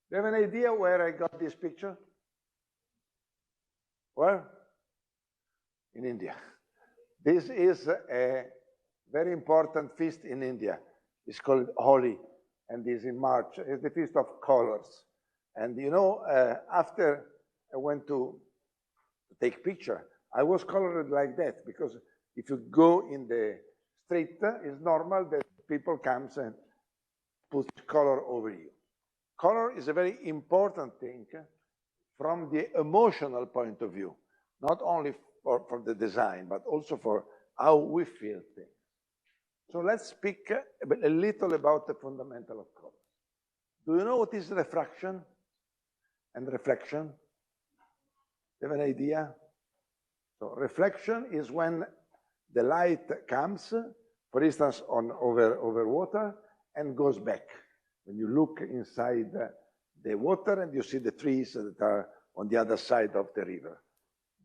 Do you have an idea where I got this picture? Where? In India. This is a very important feast in India. It's called Holi, and is in March. It's the feast of colors. And you know, after I went to take picture, I was colored like that, because if you go in the street, it's normal that people comes and put color over you. Color is a very important thing from the emotional point of view, not only for the design, but also for how we feel things. So let's speak a little about the fundamental of color. Do you know what is refraction and reflection? Do you have an idea? So reflection is when the light comes, for instance, over water, and goes back. When you look inside the water and you see the trees that are on the other side of the river.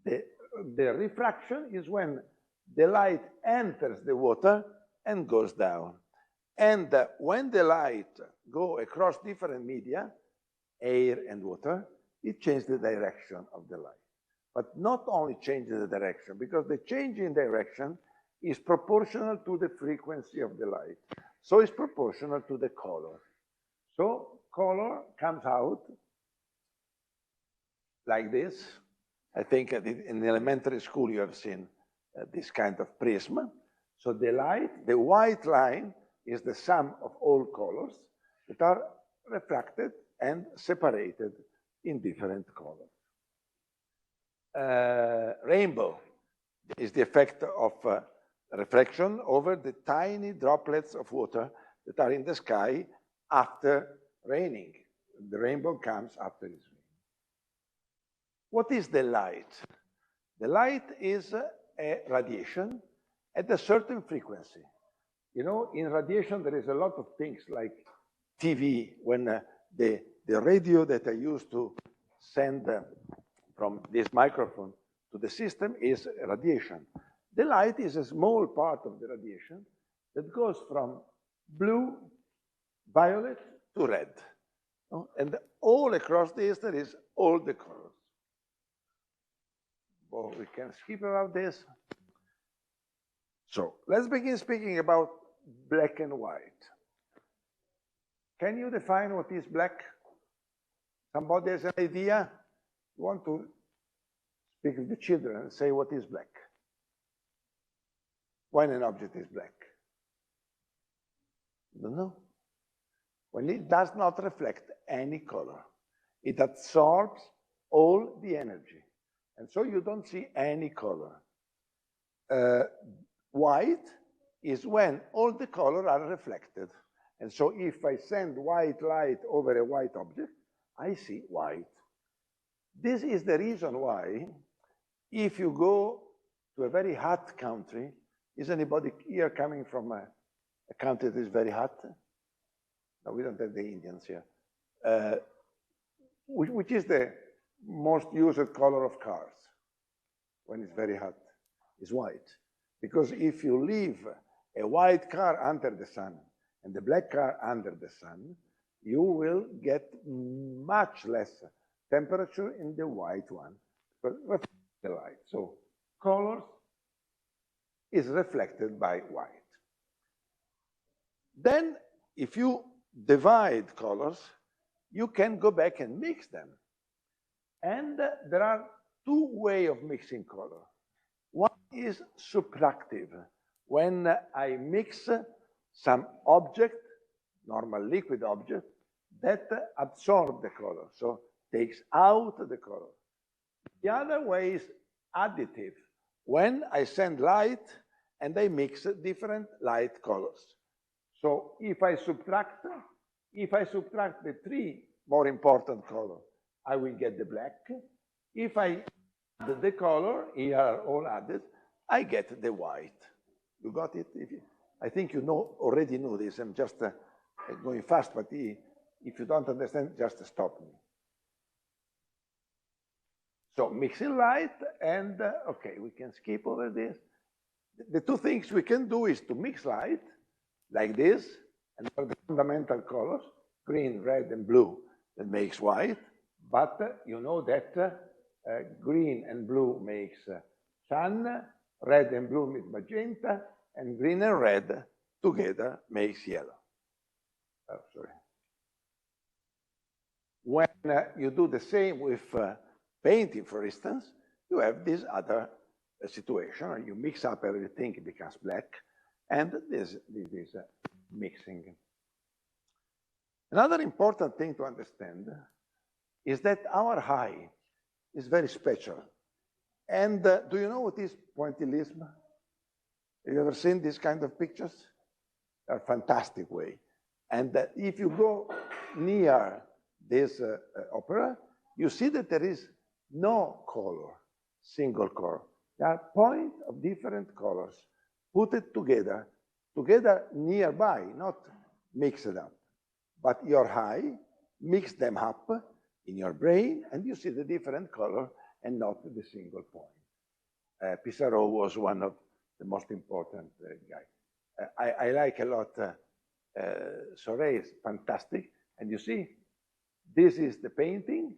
The refraction is when the light enters the water and goes down. And when the light goes across different media, air and water, it changes the direction of the light. But not only changes the direction, because the change in direction is proportional to the frequency of the light. So it's proportional to the color. So color comes out like this. I think in elementary school you have seen this kind of prism. So the light, the white line, is the sum of all colors that are refracted and separated in different colors. Rainbow is the effect of reflection over the tiny droplets of water that are in the sky after raining. The rainbow comes after it's raining. What is the light? The light is a radiation at a certain frequency. You know, in radiation there is a lot of things like TV, when the radio that I use to send from this microphone to the system is radiation. The light is a small part of the radiation that goes from blue, violet to red. And all across this there is all the colors. Well, we can skip about this. So let's begin speaking about black and white. Can you define what is black? Somebody has an idea? You want to speak with the children and say what is black? When an object is black? Don't know. When it does not reflect any color. It absorbs all the energy. And so you don't see any color. White is when all the colors are reflected. And so if I send white light over a white object, I see white. This is the reason why, if you go to a very hot country, is anybody here coming from a country that is very hot? No, we don't have the Indians here. Which is the most used color of cars when it's very hot? Is white. Because if you leave a white car under the sun and the black car under the sun, you will get much less temperature in the white one, but reflect the light. So colors is reflected by white. Then if you divide colors, you can go back and mix them. And there are two ways of mixing color. One is subtractive, when I mix some object, normal liquid object, that absorb the color, so takes out the color. The other way is additive, when I send light and I mix different light colors. So if I subtract the three more important colors, I will get the black. If I add the color, here are all added, I get the white. You got it? I think you already know this. I'm just going fast, but if you don't understand, just stop me. So mixing light and, okay, we can skip over this. The two things we can do is to mix light, like this, and for the fundamental colors, green, red, and blue, that makes white, but you know that green and blue makes sun, red and blue make magenta, and green and red together makes yellow. Oh, sorry. When you do the same with painting, for instance, you have this other situation. You mix up everything, it becomes black, and this is mixing. Another important thing to understand is that our eye is very special. And do you know what is pointillism? Have you ever seen this kind of pictures? They're a fantastic way. And if you go near this opera, you see that there is no color, single color. There are points of different colors, put it together nearby, not mixed up. But your eye mix them up in your brain, and you see the different color and not the single point. Pissarro was one of the most important guys. I like a lot Sorey is fantastic. And you see, this is the painting.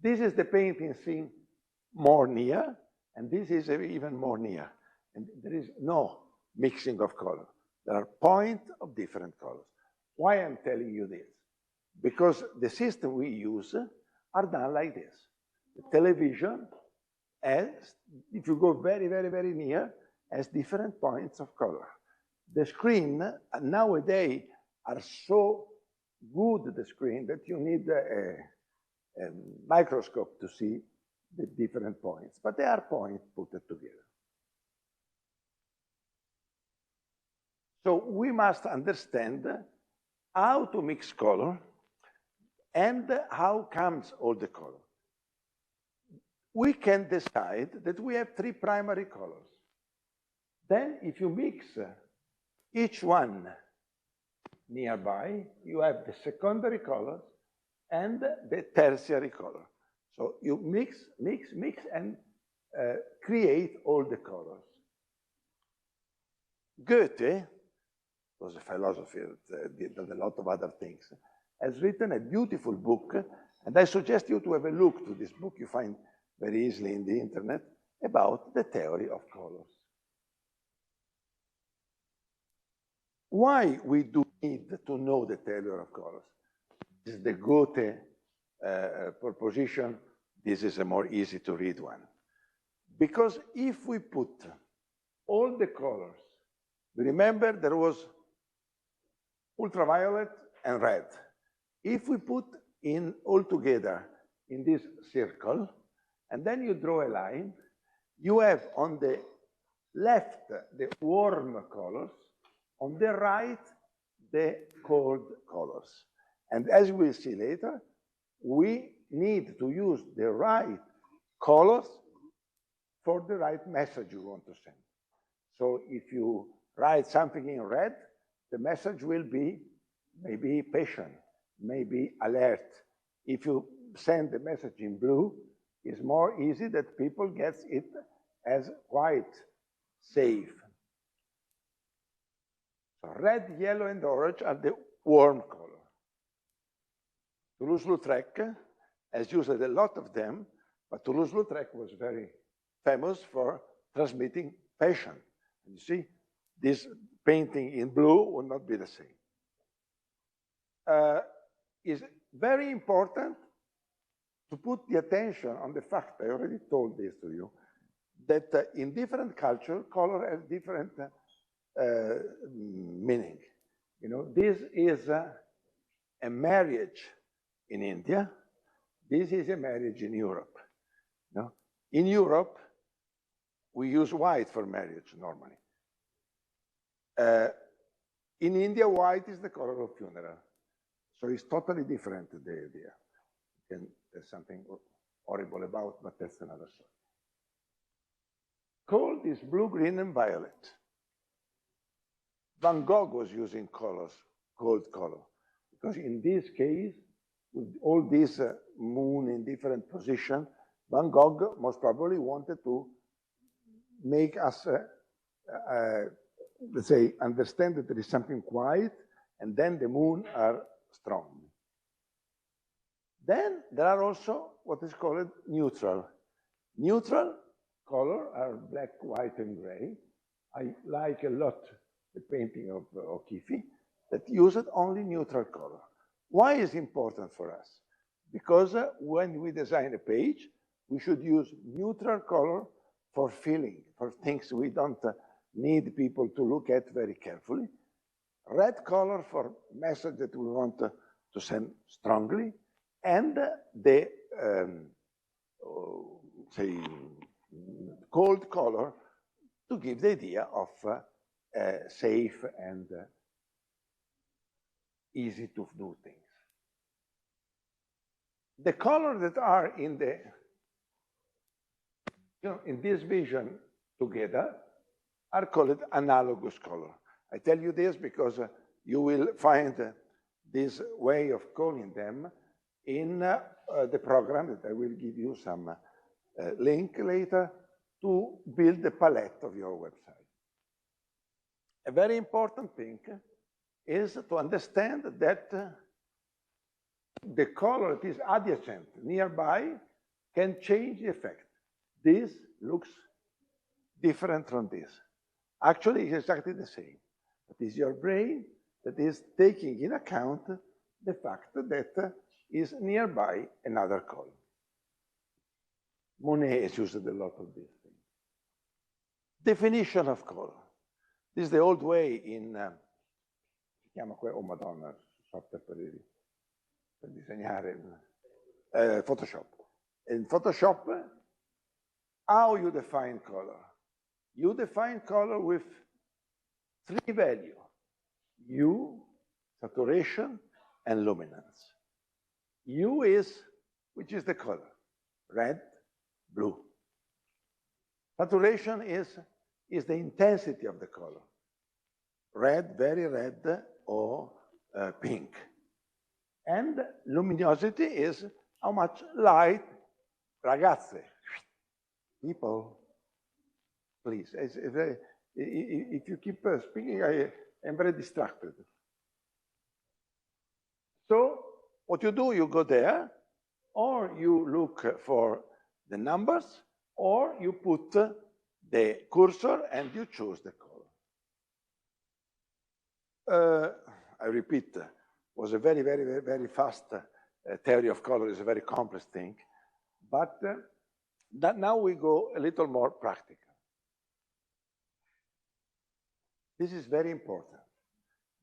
This is the painting seen more near, and this is even more near. And there is no mixing of color. There are points of different colors. Why I'm telling you this? Because the system we use are done like this. The television has, if you go very, very, very near, has different points of color. The screen nowadays are so good, the screen, that you need a microscope to see the different points, but they are points put together. So we must understand how to mix color and how comes all the color. We can decide that we have 3 primary colors. Then if you mix each one nearby, you have the secondary colors and the tertiary color. So you mix, and create all the colors. Goethe was a philosopher that did a lot of other things, has written a beautiful book, and I suggest you to have a look to this book you find very easily in the internet, about the theory of colors. Why we do need to know the theory of colors? This is the Goethe proposition. This is a more easy to read one. Because if we put all the colors, remember there was ultraviolet and red. If we put in all together in this circle, and then you draw a line, you have on the left the warm colors, on the right the cold colors. And as we'll see later, we need to use the right colors for the right message you want to send. So if you write something in red, the message will be maybe patient, maybe alert. If you send the message in blue, it's more easy that people get it as quite safe. So red, yellow, and orange are the warm color. Toulouse-Lautrec has used a lot of them, but Toulouse-Lautrec was very famous for transmitting passion. And you see, this painting in blue will not be the same. It's very important to put the attention on the fact, I already told this to you, that in different cultures, color has different meaning. You know, this is a marriage in India. This is a marriage in Europe. You know? In Europe, we use white for marriage normally. In India, white is the color of funeral. So it's totally different, the idea. And there's something horrible about, but that's another story. Cold is blue, green, and violet. Van Gogh was using colors, cold color, because in this case, with all this moon in different positions, Van Gogh most probably wanted to make us, let's say, understand that there is something quiet, and then the moon are strong. Then there are also what is called neutral. Neutral color are black, white, and gray. I like a lot the painting of O'Keeffe that uses only neutral color. Why is it important for us? Because when we design a page, we should use neutral color for feeling, for things we don't need people to look at very carefully. Red color for message that we want to send strongly, and the say gold color to give the idea of safe and easy to do things. The colors that are in the in this vision together are called analogous color. I tell you this because you will find this way of calling them in the program that I will give you some link later to build the palette of your website. A very important thing is to understand that the color that is adjacent, nearby, can change the effect. This looks different from this. Actually, it's exactly the same. It is your brain that is taking in account the fact that is nearby another color. Monet has used a lot of these things. Definition of color. This is the old way in, si chiama oh Madonna, software per disegnare, Photoshop. In Photoshop, how you define color? You define color with three values: hue, saturation, and luminance. Hue is, which is the color? Red, blue. Saturation is the intensity of the color. Red, very red, or pink. And luminosity is how much light, ragazze, people, please. If you keep speaking, I am very distracted. So what you do, you go there, or you look for the numbers, or you put the cursor and you choose the color. I repeat, was a very, very, very fast theory of color. Is a very complex thing, but that now we go a little more practical. This is very important.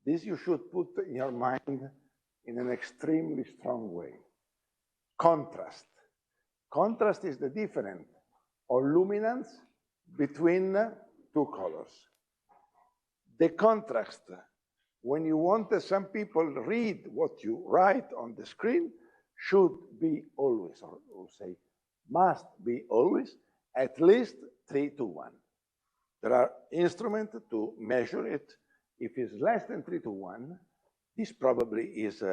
This you should put in your mind in an extremely strong way. Contrast. Contrast is the difference or luminance between two colors. The contrast, when you want some people read what you write on the screen, should be always, or say, must be always, at least 3:1. There are instruments to measure it. If it's less than 3:1, this probably is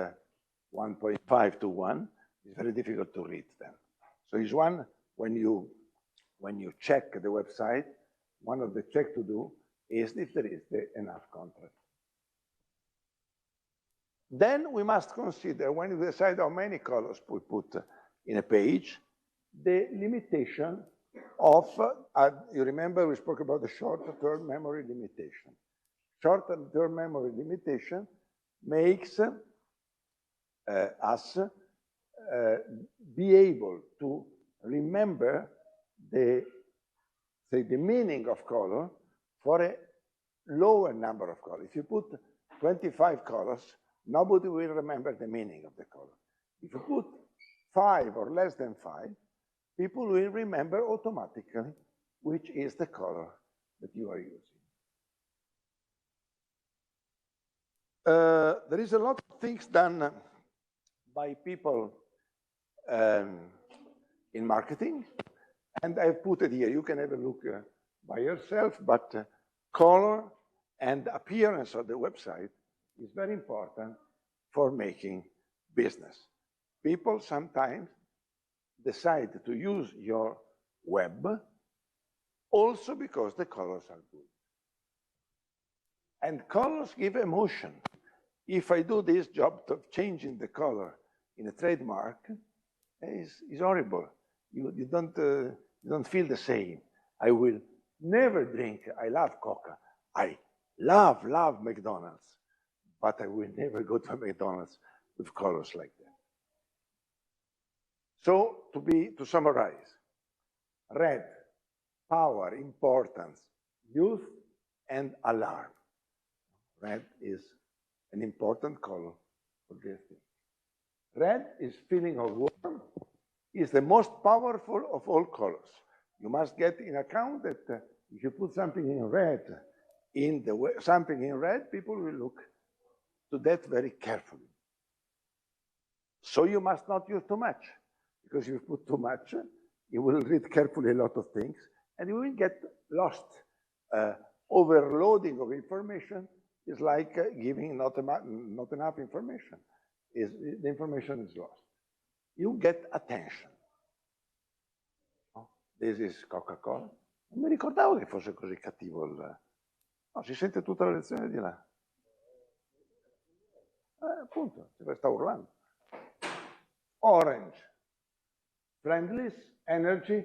1.5:1. It's very difficult to read them. So it's one, when you check the website, one of the checks to do is if there is enough contrast. Then we must consider, when we decide how many colors we put in a page, the limitation of, you remember we spoke about the short-term memory limitation. Short-term memory limitation makes us be able to remember the meaning of color for a lower number of colors. If you put 25 colors, nobody will remember the meaning of the color. If you put 5 or less than 5, people will remember automatically which is the color that you are using. There is a lot of things done by people in marketing, and I've put it here. You can have a look by yourself, but color and appearance of the website is very important for making business. People sometimes decide to use your web also because the colors are good. And colors give emotion. If I do this job of changing the color in a trademark is horrible. You don't feel the same. I will never drink, I love Coca. I love McDonald's, but I will never go to a McDonald's with colors like that. So to summarize, red, power, importance, youth, and alarm. Red is an important color for gestione. Red is feeling of warm, is the most powerful of all colors. You must get in account that if you put something in red, people will look to that very carefully. So you must not use too much, because if you put too much, you will read carefully a lot of things, and you will get lost. Overloading of information is like giving not enough information. The information is lost. You get attention. This is Coca-Cola. Non mi ricordavo che fosse così cattivo il... No, si sente tutta la lezione di là. Appunto, si sta urlando. Orange. Friendliness, energy,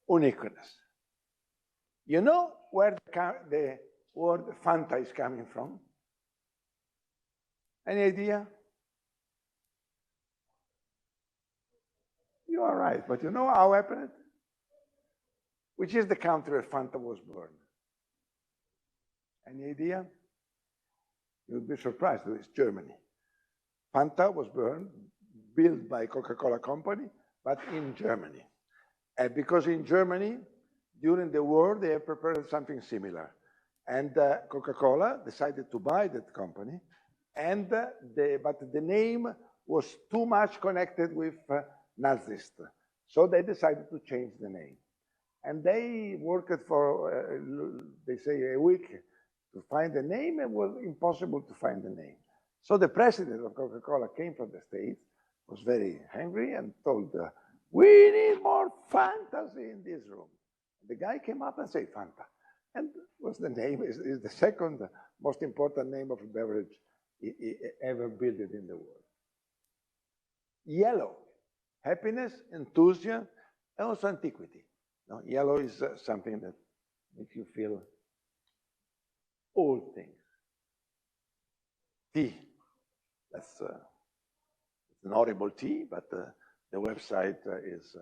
uniqueness. You know where the word Fanta is coming from? Any idea? You are right, but you know how happened? Which is the country where Fanta was born? Any idea? You would be surprised, it's Germany. Fanta was built by Coca-Cola Company, but in Germany. And because in Germany, during the war, they have prepared something similar. And Coca-Cola decided to buy that company, but the name was too much connected with Nazis. So they decided to change the name. And they worked for, they say, a week to find the name. It was impossible to find the name. So the president of Coca-Cola came from the States, was very angry, and told, we need more fantasy in this room. The guy came up and said, Fanta. And was the name, is the second most important name of a beverage ever built in the world. Yellow, happiness, enthusiasm, and also antiquity. No, yellow is something that makes you feel old things. Tea, that's it's an horrible tea, but the website is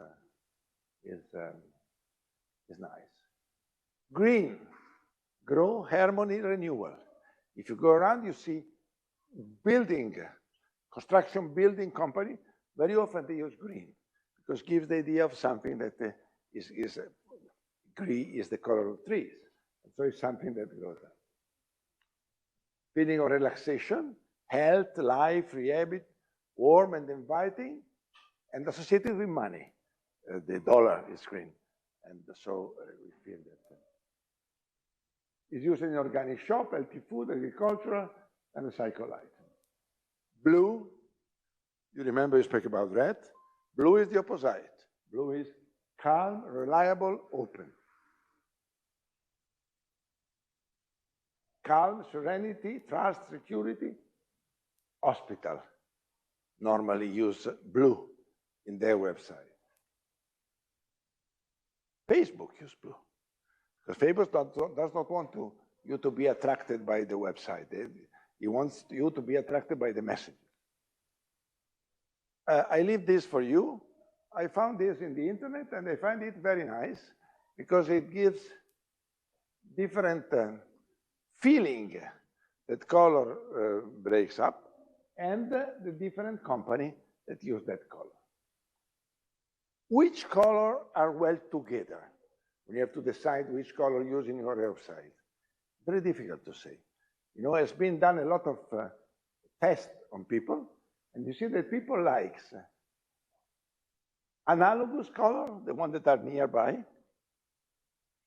nice. Green, grow, harmony, renewal. If you go around, you see construction building company, very often they use green, because it gives the idea of something that green is the color of trees. And so it's something that goes up. Feeling of relaxation, health, life, free habit, warm and inviting, and associated with money. The dollar is green. And so we feel that. It's used in organic shop, healthy food, agricultural, and recycled items. Blue, you remember you spoke about red. Blue is the opposite. Blue is calm, reliable, open. Calm, serenity, trust, security, hospital. Normally use blue in their website. Facebook use blue. Because Facebook does not want you to be attracted by the website. He wants you to be attracted by the message. I leave this for you. I found this in the internet, and I find it very nice because it gives different feeling that color breaks up, and the different company that use that color. Which color are well together? We have to decide which color use in your website. Very difficult to say. You know, it's been done a lot of tests on people, and you see that people like analogous color, the one that are nearby,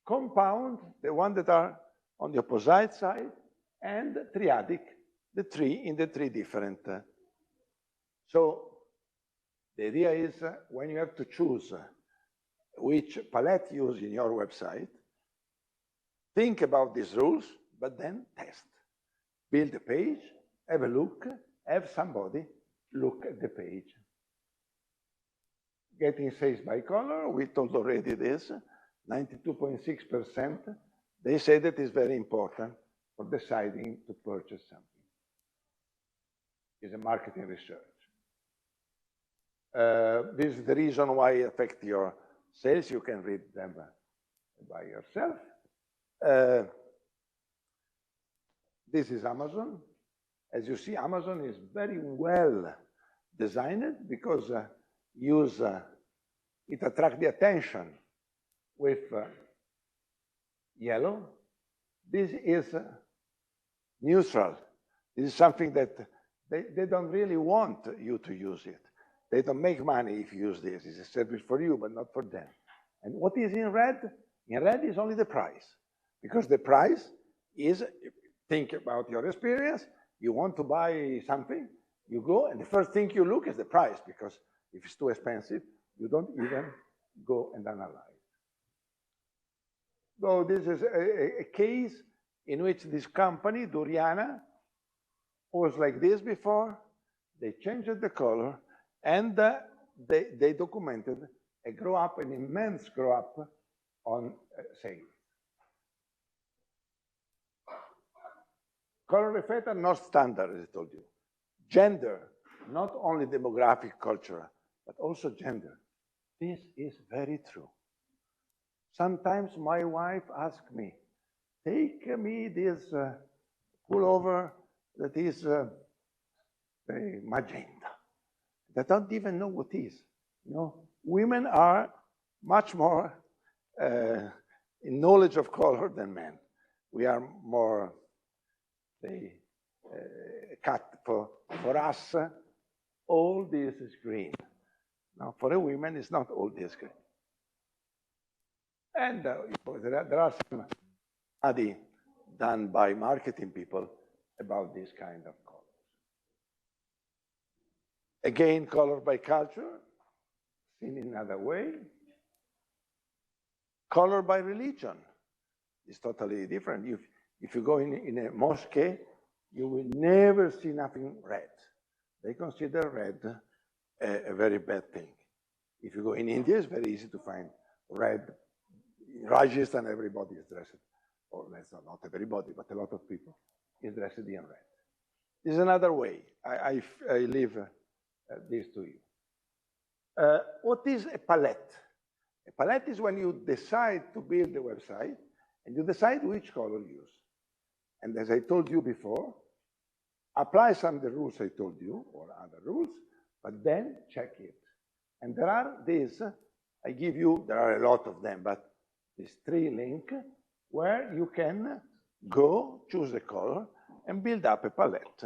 compound, the one that are on the opposite side, and triadic, the three in the three different. So the idea is when you have to choose which palette you use in your website, think about these rules, but then test. Build a page, have a look, have somebody look at the page. Getting sales by color, we told already this, 92.6%. They say that is very important for deciding to purchase something. It's a marketing research. This is the reason why it affects your sales. You can read them by yourself. This is Amazon. As you see, Amazon is very well designed because it attracts the attention with yellow. This is neutral. This is something that they don't really want you to use it. They don't make money if you use this. It's a service for you, but not for them. And what is in red? In red is only the price. Because the price is, think about your experience, you want to buy something, you go, and the first thing you look is the price, because if it's too expensive, you don't even go and analyze. So this is a case in which this company, Doriana, was like this before. They changed the color, and they documented a grow up, an immense grow up on sales. Color effect are not standard, as I told you. Gender, not only demographic, cultural, but also gender. This is very true. Sometimes my wife asks me, take me this pullover that is magenta. They don't even know what it is. You know, women are much more in knowledge of color than men. We are more, cut for us, all this is green. Now, for a woman, it's not all this green. And there are some study done by marketing people about this kind of colors. Again, color by culture, seen in another way. Color by religion is totally different. If you go in a mosque, you will never see nothing red. They consider red a very bad thing. If you go in India, it's very easy to find red. In Rajasthan, everybody is dressed, or not everybody, but a lot of people is dressed in red. This is another way. I leave this to you. What is a palette? A palette is when you decide to build a website and you decide which color to use. And as I told you before, apply some of the rules I told you, or other rules, but then check it. And there are these, I give you, there are a lot of them, but these 3 links where you can go, choose a color, and build up a palette.